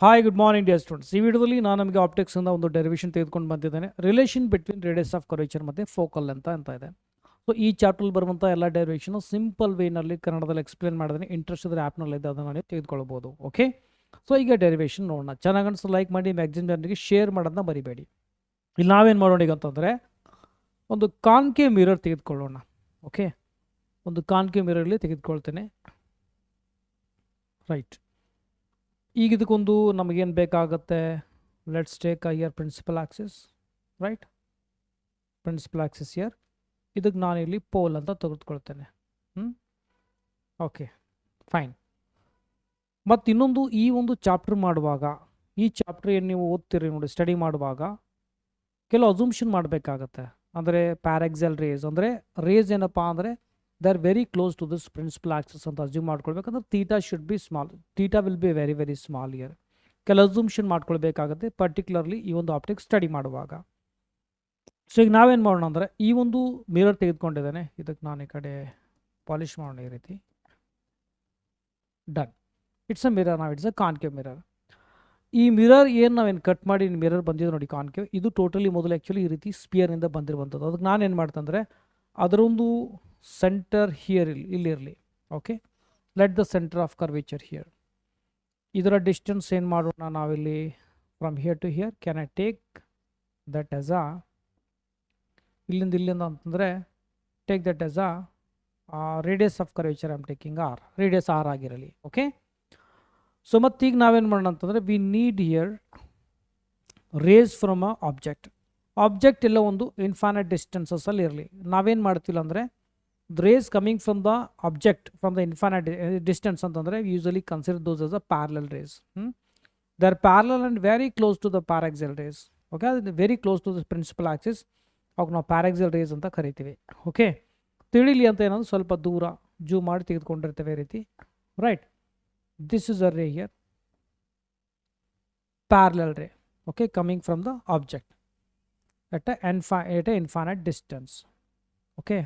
Hi good morning dear students. ಈ ವಿಡಿಯೋದಲ್ಲಿ ನಾನು ನಮಗೆ ಆಪ್ಟಿಕ್ಸ್ ಇಂದ ಒಂದು ಡೆರಿವೇಷನ್ ತೆಗೆದುಕೊಂಡು ಬಂದಿದ್ದೇನೆ. Relation between radius of curvature ಮತ್ತು ಫೋಕಲ್ ಅಂತ ಇದೆ. ಸೊ ಈ ಚಾಪ್ಟರ್ ಬರುವಂಥ ಎಲ್ಲ ಡೆರಿವೇಷನ್ ಸಿಂಪಲ್ ವೇನಲ್ಲಿ ಕನ್ನಡದಲ್ಲಿ ಎಕ್ಸ್ಪ್ಲೇನ್ ಮಾಡಿದ್ರೆ ಇಂಟ್ರೆಸ್ಟ್ ಇದ್ರೆ ಆ್ಯಪ್ನಲ್ಲಿ ಇದೆ, ಅದನ್ನು ನೀವು ತೆಗೆದುಕೊಳ್ಬೋದು. ಓಕೆ, ಸೊ ಈಗ ಡೆರಿವೇಷನ್ ನೋಡೋಣ. ಚೆನ್ನಾಗಿ ಅನಿಸ್ತು ಲೈಕ್ ಮಾಡಿ, ಮ್ಯಾಕ್ಸಿಮಮ್ ಜನರಿಗೆ ಶೇರ್ ಮಾಡೋದನ್ನ ಮರಿಬೇಡಿ. ಇಲ್ಲಿ ನಾವೇನು ಮಾಡೋಣ ಈಗ ಅಂತಂದರೆ, ಒಂದು ಕಾನ್ಕೇವ್ ಮಿರರ್ ತೆಗೆದುಕೊಳ್ಳೋಣ. ಓಕೆ, ಒಂದು ಕಾನ್ಕೇವ್ ಮಿರರ್ಲಿ ತೆಗೆದುಕೊಳ್ತೇನೆ. ರೈಟ್, ಈಗ ಇದಕ್ಕೊಂದು ನಮಗೇನು ಬೇಕಾಗುತ್ತೆ, let's take here principal axis. Right, principal axis here. ಇದಕ್ಕೆ ನಾನು ಇಲ್ಲಿ ಪೋಲ್ ಅಂತ ತೆಗೆದುಕೊಳ್ತೇನೆ. Okay fine. ಮತ್ತು ಇನ್ನೊಂದು, ಈ ಒಂದು ಚಾಪ್ಟರ್ ಮಾಡುವಾಗ, ಈ ಚಾಪ್ಟರ್ ಏನು ನೀವು ಓದ್ತೀರಿ ನೋಡಿ, ಸ್ಟಡಿ ಮಾಡುವಾಗ ಕೆಲವು ಅಸೂಮ್ಷನ್ ಮಾಡಬೇಕಾಗತ್ತೆ. ಅಂದರೆ ಪ್ಯಾರಾಕ್ಸಲ್ ರೇಸ್, ಅಂದರೆ ರೇಸ್ ಏನಪ್ಪ ಅಂದರೆ they are very close to this principal axis ಅಂತ ಅಸ್ಯೂಮ್ ಮಾಡ್ಕೊಳ್ಬೇಕಂದ್ರೆ theta should be small, theta will be very very small here. ಕೆಲವು ಅಸೂಮ್ಷನ್ ಮಾಡ್ಕೊಳ್ಬೇಕಾಗುತ್ತೆ, ಪರ್ಟಿಕ್ಯುಲರ್ಲಿ ಈ ಒಂದು ಆಪ್ಟಿಕ್ಸ್ ಸ್ಟಡಿ ಮಾಡುವಾಗ. ಸೊ ಈಗ ನಾವೇನು ಮಾಡೋಣ ಅಂದರೆ, ಈ ಒಂದು ಮಿರರ್ ತೆಗೆದುಕೊಂಡಿದ್ದೇನೆ, ಇದಕ್ಕೆ ನಾನು ಈ ಕಡೆ ಪಾಲಿಷ್ ಮಾಡೋಣ ಈ ರೀತಿ. Done, it's a mirror. ನಾವು ಇಟ್ಸ್ ಅ ಕಾನ್ಕೇವ್ ಮಿರರ್. ಈ ಮಿರರ್ ಏನು ನಾವೇನು ಕಟ್ ಮಾಡಿ ಮಿರರ್ ಬಂದಿದೆ ನೋಡಿ ಕಾನ್ಕೇವ್, ಇದು ಟೋಟಲಿ ಮೊದಲು ಆ್ಯಕ್ಚುಲಿ ಈ ರೀತಿ ಸ್ಪಿಯರಿಂದ ಬಂದಿರುವಂಥದ್ದು. ಅದಕ್ಕೆ ನಾನೇನು ಮಾಡ್ತಂದರೆ, ಅದರೊಂದು ಸೆಂಟರ್ ಹಿಯರ್ ಇಲ್ಲಿರಲಿ. Okay, let the centre of curvature here. ಇದರ ಡಿಸ್ಟೆನ್ಸ್ ಏನು ಮಾಡೋಣ ನಾವಿಲ್ಲಿ, from here to here. Can I take that as a, ಇಲ್ಲಿಂದ ಅಂತಂದರೆ take that as a radius of curvature. I am taking R, radius R ಆಗಿರಲಿ. Okay, so ಮತ್ತೀಗ ನಾವೇನು ಮಾಡೋಣ ಅಂತಂದರೆ, we need here rays from a object ಎಲ್ಲ ಒಂದು infinite ಡಿಸ್ಟೆನ್ಸಸ್ಸಲ್ಲಿ ಇರಲಿ. ನಾವೇನು ಮಾಡ್ತಿಲ್ಲ ಅಂದರೆ, rays coming from the object from the infinite distance ಅಂತಂದರೆ usually consider those as a parallel rays. They are parallel and very close to the paraxial rays. Okay, ಅದು very close to the principal axis, ಅವಾಗ ನಾವು ಪ್ಯಾರಾಕ್ಸಲ್ race ಅಂತ ಕರಿತೀವಿ. Okay, ತಿಳಿಲಿ ಅಂತ ಏನಾದರೂ ಸ್ವಲ್ಪ ದೂರ ಜೂಮ್ ಮಾಡಿ ತೆಗೆದುಕೊಂಡಿರ್ತೇವೆ ಈ ರೀತಿ. Right, this is a ray here, parallel ray. Okay, coming from the object at a infinite distance. Okay,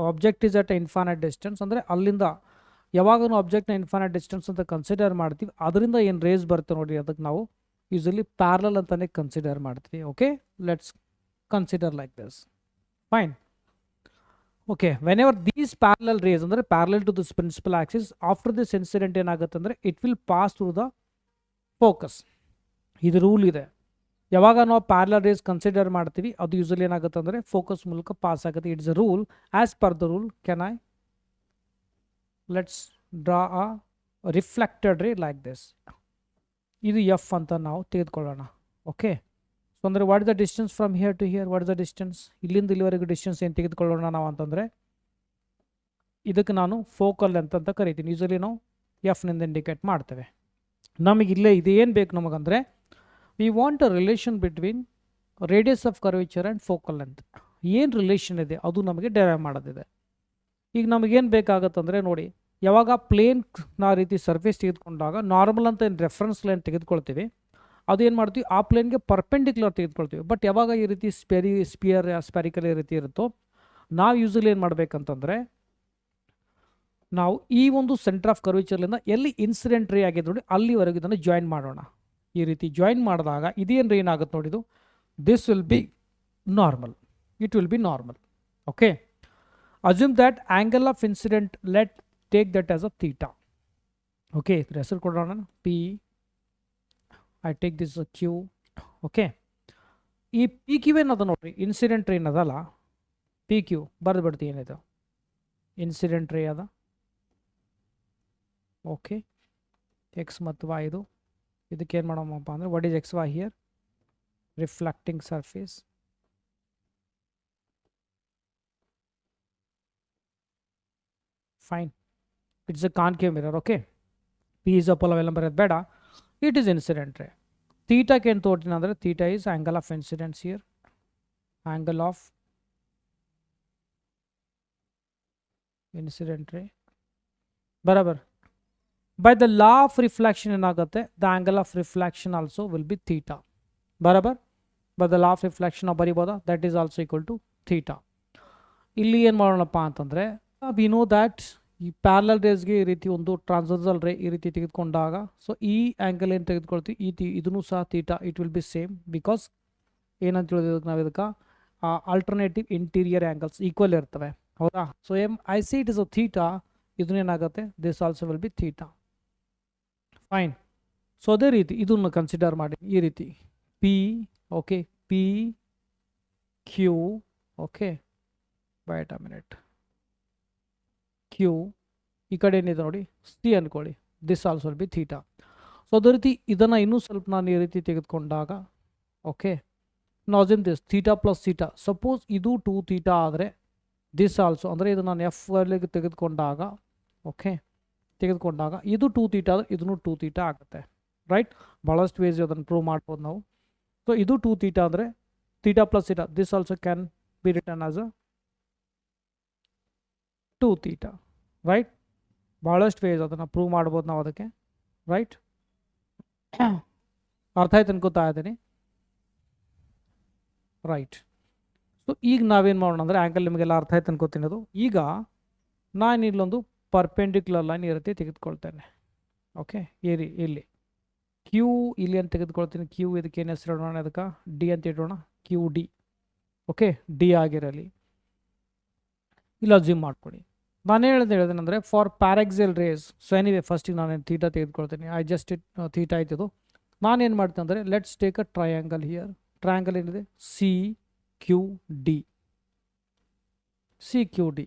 object is at a infinite distance ಅಂದರೆ ಅಲ್ಲಿಂದ ಯಾವಾಗ ಆಬ್ಜೆಕ್ಟ್ನ ಇನ್ಫೈನೈಟ್ ಡಿಸ್ಟೆನ್ಸ್ ಅಂತ ಕನ್ಸಿಡರ್ ಮಾಡ್ತೀವಿ, ಅದರಿಂದ ಏನು ರೇಸ್ ಬರುತ್ತೆ ನೋಡಿ, ಅದಕ್ಕೆ ನಾವು ಯೂಸಲಿ ಪ್ಯಾರಲಲ್ ಅಂತಲೇ ಕನ್ಸಿಡರ್ ಮಾಡ್ತೀವಿ. Okay, let's consider like this. Fine. Okay, whenever these parallel rays ಅಂದರೆ parallel to this principal axis, after this incident ಏನಾಗುತ್ತೆ ಅಂದರೆ it will pass through the focus. ಇದು ರೂಲ್ ಇದೆ, ಯಾವಾಗ ನಾವು ಪ್ಯಾರಲಲ್ ರೇಸ್ ಕನ್ಸಿಡರ್ ಮಾಡ್ತೀವಿ ಅದು ಯೂಸಲಿ ಏನಾಗುತ್ತೆ ಅಂದರೆ ಫೋಕಸ್ ಮೂಲಕ ಪಾಸ್ ಆಗುತ್ತೆ. It's a rule. As per the rule can I let's draw a reflected ray like this. ಇದು ಎಫ್ ಅಂತ ನಾವು ತೆಗೆದುಕೊಳ್ಳೋಣ. ಓಕೆ, ಸೊ ಅಂದರೆ what is the distance from here to here, what is the distance, ಇಲ್ಲಿಂದ ಇಲ್ಲಿವರೆಗೂ distance ಏನು ತೆಗೆದುಕೊಳ್ಳೋಣ ನಾವು ಅಂತಂದರೆ, ಇದಕ್ಕೆ ನಾನು ಫೋಕಲ್ ಅಂತ ಕರಿತೀನಿ. ಯೂಸಲಿ ನಾವು ಎಫ್ನಿಂದ ಇಂಡಿಕೇಟ್ ಮಾಡ್ತೇವೆ. ನಮಗಿಲ್ಲೇ ಇದು ಏನು ಬೇಕು ನಮಗಂದರೆ, we want a relation between radius of curvature and focal length. ಏನು ರಿಲೇಷನ್ ಇದೆ ಅದು ನಮಗೆ ಡೆರೈವ್ ಮಾಡೋದಿದೆ. ಈಗ ನಮಗೇನು ಬೇಕಾಗತ್ತಂದರೆ ನೋಡಿ, ಯಾವಾಗ ಪ್ಲೇನ್ ನಾ ರೀತಿ ಸರ್ಫೇಸ್ ತೆಗೆದುಕೊಂಡಾಗ ನಾರ್ಮಲ್ ಅಂತ ಏನು ರೆಫರೆನ್ಸ್ ಲೈನ್ ತೆಗೆದುಕೊಳ್ತೀವಿ, ಅದು ಏನು ಮಾಡ್ತೀವಿ, ಆ ಪ್ಲೇನ್ಗೆ ಪರ್ಪೆಂಡಿಕ್ಯುಲರ್ ತೆಗೆದುಕೊಳ್ತೀವಿ. ಬಟ್ ಯಾವಾಗ ಈ ರೀತಿ ಸ್ಪೆರಿಕಲ್ ಈ ರೀತಿ ಇರುತ್ತೋ, ನಾವು ಯೂಸಲಿ ಏನು ಮಾಡಬೇಕಂತಂದರೆ, ನಾವು ಈ ಒಂದು ಸೆಂಟರ್ ಆಫ್ ಕರ್ವೇಚರ್ಲಿಂದ ಎಲ್ಲಿ ಇನ್ಸಿಡೆಂಟ್ ರೇ ಆಗಿದೆ ನೋಡಿ ಅಲ್ಲಿವರೆಗೂ ಇದನ್ನು ಜಾಯಿನ್ ಮಾಡೋಣ. ಈ ರೀತಿ ಜಾಯಿನ್ ಮಾಡಿದಾಗ ಇದೇನು ಏನಾಗುತ್ತೆ ನೋಡಿದು, this will be normal, it will be normal. Okay, assume that angle of incident, let take that as a theta. Okay, ಇದ್ರ ಹೆಸರು ಕೊಡೋಣ P, I take this Q. Okay, ಈ ಪಿ ಕ್ಯೂ ಏನದ ನೋಡ್ರಿ, ಇನ್ಸಿಡೆಂಟ್ ರೇ ಏನದಲ್ಲ, ಪಿ ಕ್ಯೂ ಬರೆದು ಬಿಡ್ತೀವಿ ಏನಿದೆ, ಇನ್ಸಿಡೆಂಟ್ ರೇ ಅದ. ಓಕೆ, ಎಕ್ಸ್ ಮತ್ತು ವೈ ಇದು, ಇದಕ್ಕೆ ಏನು ಮಾಡೋಮಪ್ಪ ಅಂದರೆ, what is X Y here, reflecting surface. Fine, it's a concave mirror. Okay, P is a pole ಅವೆಲ್ಲ ಬರೋದು ಬೇಡ, ಇಟ್ ಈಸ್ ಇನ್ಸಿಡೆಂಟ್ ರೇ. ಥೀಟಾಕ್ಕೆ ಏನು ತೋರ್ತೀನಿ ಅಂದರೆ, theta is angle of incidence here, angle of incident ray ಬರಾಬರ್. By the law of reflection ಏನಾಗುತ್ತೆ, the angle of reflection also will be theta. Barabar. By the law of reflection ನಾವು ಬರಿಬೋದಾ, that is also equal to theta. ಇಲ್ಲಿ ಏನು ಮಾಡೋಣಪ್ಪ ಅಂತಂದರೆ, we know that ಈ parallel ರೇಸ್ಗೆ ಈ ರೀತಿ ಒಂದು ಟ್ರಾನ್ಸ್ವರ್ಸಲ್ ರೇ ಈ ರೀತಿ ತೆಗೆದುಕೊಂಡಾಗ ಸೊ ಈ ಆ್ಯಂಗಲ್ ಏನು ತೆಗೆದುಕೊಳ್ತೀವಿ ಇದನ್ನು ಸಹ theta it will B same because ಏನಂತ ಹೇಳಿದಕ್ಕೆ ನಾವು ಇದಕ್ಕೆ ಆಲ್ಟರ್ನೇಟಿವ್ ಇಂಟೀರಿಯರ್ ಆ್ಯಂಗಲ್ಸ್ ಈಕ್ವಲ್ ಇರ್ತವೆ ಹೌದಾ. So I see it is a theta, ಇದನ್ನೇನಾಗುತ್ತೆ this also will be theta. Fine. So ಅದೇ ರೀತಿ ಇದನ್ನು ಕನ್ಸಿಡರ್ ಮಾಡಿ ಈ ರೀತಿ P, okay, P Q, okay, wait a minute, Q ಈ ಕಡೆ ಏನಿದೆ ನೋಡಿ ಸಿ ಅಂದ್ಕೊಳ್ಳಿ, this also will be theta. So ಅದೇ ರೀತಿ ಇದನ್ನು ಇನ್ನೂ ಸ್ವಲ್ಪ ನಾನು ಈ ರೀತಿ ತೆಗೆದುಕೊಂಡಾಗ ಓಕೆ ನಾವು assume this theta plus theta, suppose ಇದು 2 ಥೀಟಾ ಆದರೆ ದಿಸ್ ಆಲ್ಸೋ ಅಂದರೆ ಇದು ನಾನು ಎಫ್ ಅಲ್ಲಿಗೆ ತೆಗೆದುಕೊಂಡಾಗ ಓಕೆ ತೆಗೆದುಕೊಂಡಾಗ ಇದು 2 ಥೀಟಾ ಆದರೆ ಇದನ್ನು 2 ಥೀಟಾ ಆಗುತ್ತೆ ರೈಟ್. ಭಾಳಷ್ಟು ವೇಸ್ ಅದನ್ನು ಪ್ರೂವ್ ಮಾಡ್ಬೋದು ನಾವು. ಸೊ ಇದು 2 ಥೀಟಾ ಅಂದರೆ theta plus theta this also can be return as a 2 theta right. ಭಾಳಷ್ಟು ವೇಸ್ ಅದನ್ನು ಪ್ರೂವ್ ಮಾಡ್ಬೋದು ನಾವು ಅದಕ್ಕೆ ರೈಟ್. ಅರ್ಥ ಆಯ್ತು ಅನ್ಕೋತಾ ಇದ್ದೀನಿ ರೈಟ್. ಸೊ ಈಗ ನಾವೇನು ಮಾಡೋಣ ಅಂದರೆ ಆ್ಯಂಗಲ್ ನಿಮಗೆಲ್ಲ ಅರ್ಥ ಆಯ್ತು ಅನ್ಕೋತೀನಿ. ಅದು ಈಗ ನಾನು ಇಲ್ಲೊಂದು ಪರ್ಪೆಂಡಿಕ್ಯುಲರ್ ಲೈನ್ ಈ ರೀತಿ ತೆಗೆದುಕೊಳ್ತೇನೆ ಓಕೆ. ಇಲ್ಲಿ ಕ್ಯೂ ಇಲ್ಲಿ ಅಂತ ತೆಗೆದುಕೊಳ್ತೀನಿ, ಕ್ಯೂ ಇದಕ್ಕೆ ಏನು ಹೆಸರು ಇಡೋಣ, ಅದಕ್ಕೆ ಡಿ ಅಂತ ಇಡೋಣ, ಕ್ಯೂ ಡಿ ಓಕೆ, ಡಿ ಆಗಿರಲಿ. ಇಲ್ಲ ಅಸ್ಯೂಮ್ ಮಾಡ್ಕೊಳ್ಳಿ. ನಾನು ಹೇಳಿದೇನೆಂದರೆ for paraxial rays, so anyway ಫಸ್ಟಿಗೆ ನಾನೇನು ಥೀಟಾ ತೆಗೆದುಕೊಳ್ತೀನಿ, ಐ ಜಸ್ಟ್ ಥೀಟಾ ಆಯ್ತಿದ್ದು. ನಾನೇನು ಮಾಡ್ತೀನಿ ಅಂದರೆ let's take a triangle here. Triangle ಏನಿದೆ C Q D, C Q D.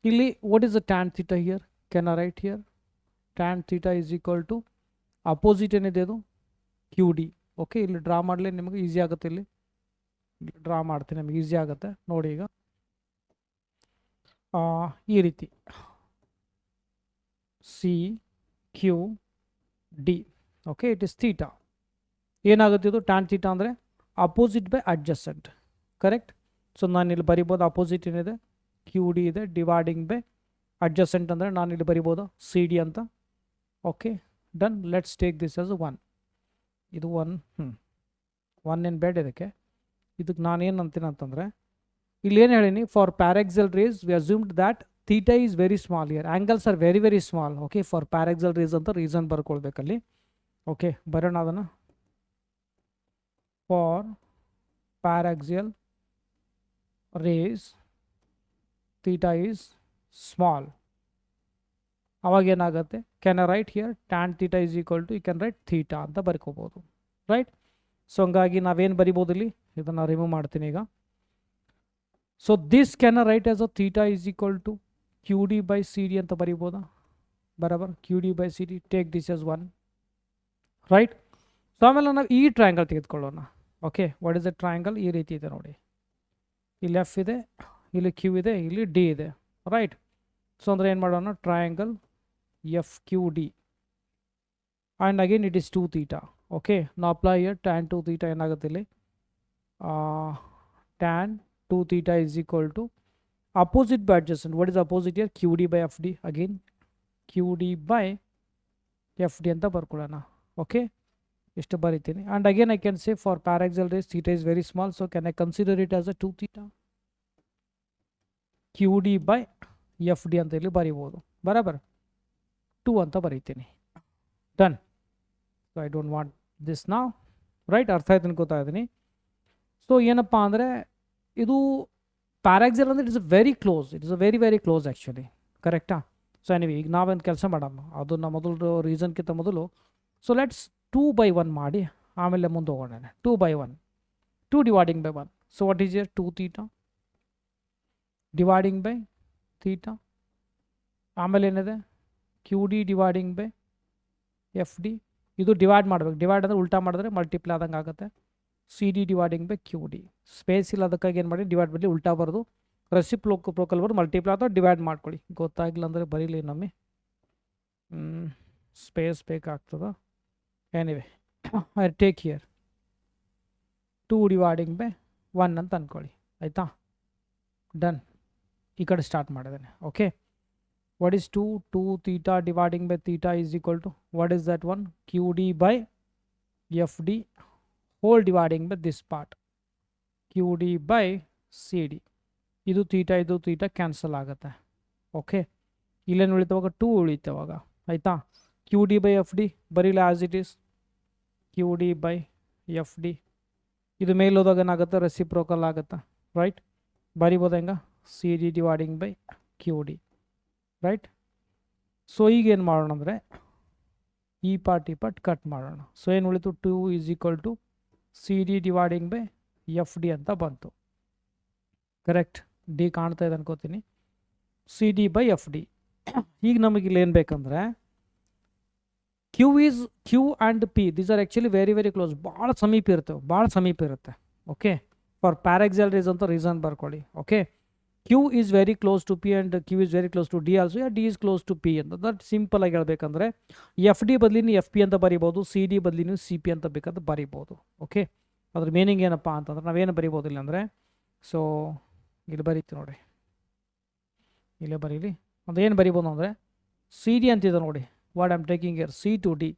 ಇಲ್ಲಿ what is the tan theta here, can I write here tan theta is equal to opposite ಏನಿದೆ ಅದು Q D okay. ಇಲ್ಲಿ draw ಮಾಡಲಿ ನಿಮಗೆ easy ಆಗುತ್ತೆ, ಇಲ್ಲಿ draw ಮಾಡ್ತೀನಿ ನಿಮಗೆ ಈಸಿ ಆಗುತ್ತೆ ನೋಡಿ. ಈಗ ಈ ರೀತಿ C Q D okay, it is theta. ಏನಾಗುತ್ತೆ ಇದು ಟ್ಯಾನ್ ಥೀಟಾ ಅಂದರೆ opposite by adjacent correct. So ನಾನು ಇಲ್ಲಿ ಬರಿಬೋದು ಅಪೋಸಿಟ್ ಏನಿದೆ ಕ್ಯೂ ಡಿ ಇದೆ ಡಿವೈಡಿಂಗ್ ಬೈ ಅಡ್ಜಸೆಂಟ್ ಅಂದರೆ ನಾನು ಇಲ್ಲಿ ಬರಿಬೋದು ಸಿ ಡಿ ಅಂತ okay. Done. Let's take this as 1. ಇದು 1 ಏನು ಬೇಡ ಇದಕ್ಕೆ ನಾನೇನು ಅಂತೀನಿ ಅಂತಂದರೆ ಇಲ್ಲಿ ಏನು ಹೇಳೀನಿ, for paraxial rays we assumed that theta is very small here, angles are very very small okay. For paraxial rays ಅಂತ ರೀಸನ್ ಬರ್ಕೊಳ್ಬೇಕಲ್ಲಿ ಓಕೆ. ಬರೋಣ ಅದನ್ನು. For paraxial rays theta is small, ಅವಾಗ ಏನಾಗುತ್ತೆ can I write here tan theta is equal to you can write theta ಅಂತ ಬರ್ಕೋಬೋದು right. So ಹಂಗಾಗಿ ನಾವೇನು ಬರಿಬೋದು ಇಲ್ಲಿ, ಇದನ್ನು ರಿಮೂವ್ ಮಾಡ್ತೀನಿ ಈಗ. So this can I write as a theta is equal to Q D by C D ಅಂತ ಬರಿಬೋದಾ, ಬರಾಬರ್ Q D by C D, take this as 1 right. So ಆಮೇಲೆ ನಾವು ಈ ಟ್ರಯಾಂಗಲ್ ತೆಗೆದುಕೊಳ್ಳೋಣ okay. What is the triangle, ಈ ರೀತಿ ಇದೆ ನೋಡಿ, ಇಲ್ಲಿ ಎಫ್ ಇದೆ, ಇಲ್ಲಿ ಕ್ಯೂ ಇದೆ, ಇಲ್ಲಿ ಡಿ ಇದೆ ರೈಟ್. ಸೊ ಅಂದರೆ ಏನು ಮಾಡೋಣ, triangle F Q D and again it is 2 theta okay. ನಾವು ಅಪ್ಲೈ ಇಯರ್ ಟ್ಯಾನ್ 2 ಥೀಟಾ ಏನಾಗುತ್ತೆ ಇಲ್ಲಿ, tan 2 theta is equal to opposite by adjacent. What is opposite here Q D by F D, again Q D by F D ಅಂತ ಬರ್ಕೊಳ್ಳೋಣ okay. ಇಷ್ಟು ಬರಿತೀನಿ. And again I can say for paraxial rays theta is very small, so can I consider it as a 2 theta, Q D by F D ಅಂತ ಇಲ್ಲಿ ಬರಿಬೋದು ಬರಾಬರ್ 2 ಅಂತ ಬರೀತೀನಿ. Done. So I don't want this now right. ಅರ್ಥ ಆಯ್ತು ಅನ್ಕೋತಾ ಇದ್ದೀನಿ. So ಏನಪ್ಪ ಅಂದರೆ ಇದು ಪ್ಯಾರಾಕ್ಸಿಯಲ್ ಅಂದರೆ it's very close, it's a very very close actually ಕರೆಕ್ಟಾ. ಸೊ ಎನಿವೆ ಈಗ ನಾವೇನು ಕೆಲಸ ಮಾಡೋಣ ಅದನ್ನು ಮೊದಲು ರೀಸನ್ಗಿಂತ ಮೊದಲು ಸೊ ಲೆಟ್ಸ್ 2/1 ಮಾಡಿ ಆಮೇಲೆ ಮುಂದೆ ಹೋಗೋಣ. 2/1 2 dividing by 1. So what is here 2 theta dividing by theta, ಆಮೇಲೆ ಏನಿದೆ Q D dividing by F D. ಇದು ಡಿವೈಡ್ ಮಾಡಬೇಕು, ಡಿವೈಡ್ ಅಂದರೆ ಉಲ್ಟಾ ಮಾಡಿದ್ರೆ ಮಲ್ಟಿಪ್ಲೈ ಆದಂಗೆ ಆಗುತ್ತೆ. C D dividing by Q D, space ಇಲ್ಲ ಅದಕ್ಕಾಗಿ ಏನು ಮಾಡಿ ಡಿವೈಡ್ ಬರಲಿ ಉಲ್ಟಾ ಬರೋದು, ರೆಸಿಪ್ರೋಕಲ್ ಬರೋದು ಮಲ್ಟಿಪ್ಲೈ ಅಥವಾ ಡಿವೈಡ್ ಮಾಡ್ಕೊಳ್ಳಿ. ಗೊತ್ತಾಗಿಲ್ಲ ಅಂದರೆ ಬರೀಲಿ ನಮ್ಮಿ ಸ್ಪೇಸ್ ಬೇಕಾಗ್ತದೆ. Anyway I take here 2 dividing by 1 ಅಂತ ಅಂದ್ಕೊಳ್ಳಿ ಆಯಿತಾ. ಡನ್. ಈ ಕಡೆ ಸ್ಟಾರ್ಟ್ ಮಾಡಿದ್ದೇನೆ okay. What is 2 theta dividing by theta is equal to what is that one Q D by F D whole dividing by this part Q D by C D. ಇದು ಥೀಟಾ cancel ಆಗುತ್ತೆ okay. ಇಲ್ಲೇನು ಉಳಿತು ಅವಾಗ 2 ಉಳಿತು ಅವಾಗ ಆಯಿತಾ. Q D by F D ಬರೀಲ್ಲ as it is Q D by F D. ಇದು ಮೇಲೆ ಹೋದಾಗ ಏನಾಗುತ್ತೆ ರೆಸಿಪ್ರೋಕಲ್ ಆಗುತ್ತೆ ರೈಟ್. ಬರಿಬೋದು ಹೆಂಗೆ C D dividing by Q D right. So ಈಗೇನು ಮಾಡೋಣ ಅಂದರೆ ಈ ಪಾರ್ಟ್ ಕಟ್ ಮಾಡೋಣ. ಸೊ ಏನು ಉಳಿತು 2 is equal to C D dividing by F D ಅಂತ ಬಂತು. ಕರೆಕ್ಟ್. ಡಿ ಕಾಣ್ತಾ ಇದೆ ಅನ್ಕೋತೀನಿ. C D by F D. ಈಗ ನಮಗೆ ಇಲ್ಲಿ ಏನು ಬೇಕಂದ್ರೆ Q and P these are actually very very close, ಭಾಳ ಸಮೀಪ ಇರುತ್ತೆ ಓಕೆ. ಫಾರ್ ಪ್ಯಾರಾಕ್ಸಿಲರೀಸ್ ಅಂತ ರೀಸನ್ ಬರ್ಕೊಳ್ಳಿ okay. Q is very close to P and Q is very close to D also, D is close to P ಅಂತ. That simple ಆಗಿ ಹೇಳ್ಬೇಕಂದ್ರೆ F D ಬದಲಿನ F P ಅಂತ ಬರಿಬೋದು, ಸಿ ಡಿ ಬದಲಿನ ಸಿ ಪಿ ಅಂತ ಬೇಕಾದ್ರೆ ಬರಿಬೋದು okay. ಅದ್ರ meaning ಏನಪ್ಪ ಅಂತಂದ್ರೆ ನಾವೇನು ಬರಿಬೋದು ಇಲ್ಲ ಅಂದರೆ, ಸೊ ಇಲ್ಲಿ ಬರೀತೀವಿ ನೋಡಿ, ಇಲ್ಲೇ ಬರೀಲಿ. ಅದೇನು ಬರಿಬೋದು ಅಂದರೆ ಸಿ ಡಿ ಅಂತಿದೆ ನೋಡಿ, what I am taking here C to D,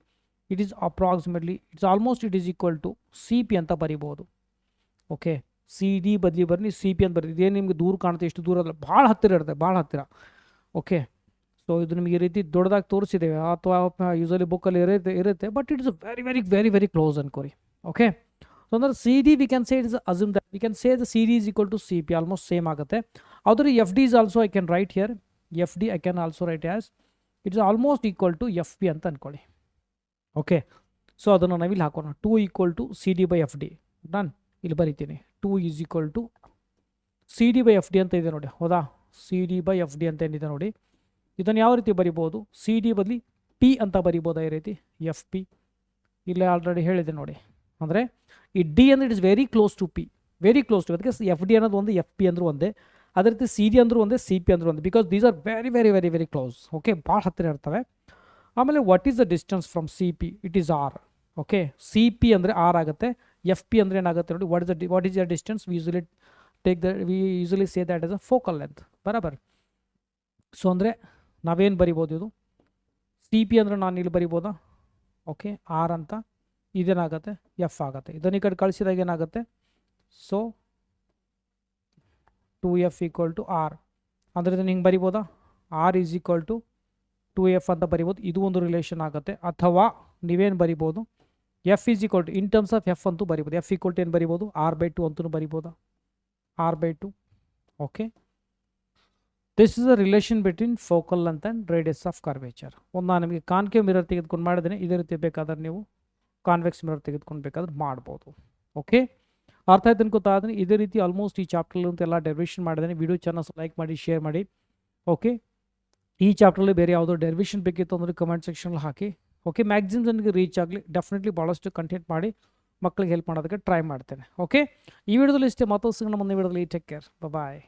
it is approximately it is equal to C P ಅಂತ ಬರಿಬೋದು ಓಕೆ. ಸಿ ಡಿ ಬದಲಿ ಬರ್ರಿ ಸಿ ಪಿ ಅಂತ ಬರೀ. ಇದೇನು ನಿಮಗೆ ದೂರ ಕಾಣುತ್ತೆ, ಇಷ್ಟು ದೂರ ಅಲ್ಲ, ಭಾಳ ಹತ್ತಿರ ಇರುತ್ತೆ, ಭಾಳ ಹತ್ತಿರ ಓಕೆ. ಸೊ ಇದು ನಿಮಗೆ ಈ ರೀತಿ ದೊಡ್ಡದಾಗಿ ತೋರಿಸಿದ್ದೇವೆ ಅಥವಾ ಯೂಸಲಿ ಬುಕ್ಕಲ್ಲಿ ಇರುತ್ತೆ but it is very very very very close ಅನ್ಕೋರಿ ಓಕೆ. ಸೊ ಅಂದರೆ C D we can say it is assume that we can say the C D is equal to C P, almost same ಆಗುತ್ತೆ. ಆದರೆ F D is also I can write here F D I can also write as it is almost equal to F P ಅಂತ ಅಂದ್ಕೊಳ್ಳಿ okay. So ಅದನ್ನು ನಾವಿಲ್ಲಿ ಹಾಕೋಣ 2 equal to C D by F D. Done. ಇಲ್ಲಿ ಬರಿತೀನಿ 2 is equal to C D by F D ಅಂತ ಇದೆ ನೋಡಿ, ಹೌದಾ. C D by F D ಅಂತ ಏನಿದೆ ನೋಡಿ, ಇದನ್ನು ಯಾವ ರೀತಿ ಬರಿಬೋದು, ಸಿ ಡಿ ಬದಲಿ ಪಿ ಅಂತ ಬರಿಬೋದಾ ಈ ರೀತಿ ಎಫ್ ಪಿ. ಇಲ್ಲೇ ಆಲ್ರೆಡಿ ಹೇಳಿದೆ ನೋಡಿ, ಅಂದರೆ ಈ ಡಿ ಅಂದರೆ it is very close to P, very close to. ಅದಕ್ಕೆ ಎಫ್ ಡಿ ಅನ್ನೋದು ಒಂದು, ಎಫ್ ಪಿ ಅಂದರೂ ಒಂದೇ, ಅದೇ ರೀತಿ ಸಿ ಡಿ ಅಂದರೂ ಒಂದೇ, ಸಿ ಪಿ ಅಂದರೂ ಒಂದೇ, because these are very very very very close okay, ಭಾಳ ಹತ್ತಿರ ಇರ್ತವೆ. ಆಮೇಲೆ what is the distance from C P, it is R okay. C P ಅಂದರೆ ಆರ್ ಆಗುತ್ತೆ, ಎಫ್ ಪಿ ಅಂದರೆ ಏನಾಗುತ್ತೆ ನೋಡಿ, what is the distance, we usually say that is a focal length ಬರಾಬರ್. ಸೊ ಅಂದರೆ ನಾವೇನು ಬರಿಬೋದು, ಇದು ಸಿ ಪಿ ಅಂದರೆ ನಾನು ಇಲ್ಲಿ ಬರಿಬೋದಾ ಓಕೆ, ಆರ್ ಅಂತ, ಇದೇನಾಗುತ್ತೆ ಎಫ್ ಆಗುತ್ತೆ. ಇದನ್ನು ಈ ಕಡೆ ಕಳಿಸಿದಾಗ ಏನಾಗುತ್ತೆ, so 2f equal to R ಅಂದರೆ ಇದನ್ನು ಹಿಂಗೆ ಬರಿಬೋದಾ, R is equal to 2f ಅಂತ ಬರಿಬೋದು, ಇದು ಒಂದು ರಿಲೇಷನ್ ಆಗುತ್ತೆ. ಅಥವಾ ನೀವೇನು ಬರಿಬೋದು, F is equal to in terms of F ಅಂತೂ ಬರಿಬೋದು, ಎಫ್ ಈಕ್ವಲ್ ಟು ಏನು ಬರಿಬೋದು, r/2 ಅಂತೂ ಬರಿಬೋದಾ, r/2 okay. This is a relation between focal length and radius of curvature. ಒಂದು ನಾನು ನಿಮಗೆ ಕಾನ್ಕೇವ್ ಮಿರರ್ ತೆಗೆದುಕೊಂಡು ಮಾಡಿದ್ದೇನೆ, ಇದೇ ರೀತಿ ಬೇಕಾದ್ರೆ ನೀವು ಕಾನ್ವೆಕ್ಸ್ ಮಿರರ್ ತೆಗೆದುಕೊಂಡು ಬೇಕಾದ್ರೆ ಮಾಡ್ಬೋದು ಓಕೆ. ಅರ್ಥ ಆಯ್ತು ಅನ್ಕೋತಾ ಇದ್ದೀನಿ. ಇದೇ ರೀತಿ ಆಲ್ಮೋಸ್ಟ್ ಈ ಚಾಪ್ಟರ್ಲಿ ಅಂತ ಎಲ್ಲ ಡೆರಿವೇಷನ್ ಮಾಡಿದ್ದೇನೆ. ವಿಡಿಯೋ ಚಾನಲ್ಸ್ ಲೈಕ್ ಮಾಡಿ, ಶೇರ್ ಮಾಡಿ ಓಕೆ. ಈ ಚಾಪ್ಟರ್ಲಿ ಬೇರೆ ಯಾವುದೋ ಡೆರಿವೇಷನ್ ಬೇಕಿತ್ತು ಅಂದರೆ ಕಮೆಂಟ್ ಸೆಕ್ಷನಲ್ಲಿ ಹಾಕಿ ಓಕೆ. ಮ್ಯಾಕ್ಸಿಮಮ್ ನನಗೆ ರೀಚ್ ಆಗಲಿ, ಡೆಫಿನೆಟ್ಲಿ ಭಾಳಷ್ಟು ಕಂಟೆಂಟ್ ಮಾಡಿ ಮಕ್ಕಳಿಗೆ ಹೆಲ್ಪ್ ಮಾಡೋದಕ್ಕೆ ಟ್ರೈ ಮಾಡ್ತೇನೆ ಓಕೆ. ಈ ವಿಡಿಯೋದಲ್ಲಿ ಇಷ್ಟೇ, ಮತ್ತೊಂದು ಸಿಗೋಣ ಮುಂದೆ ವಿಡಿಯೋದಲ್ಲಿ. ಟೇಕ್ ಕೇರ್, ಬಾಯ್.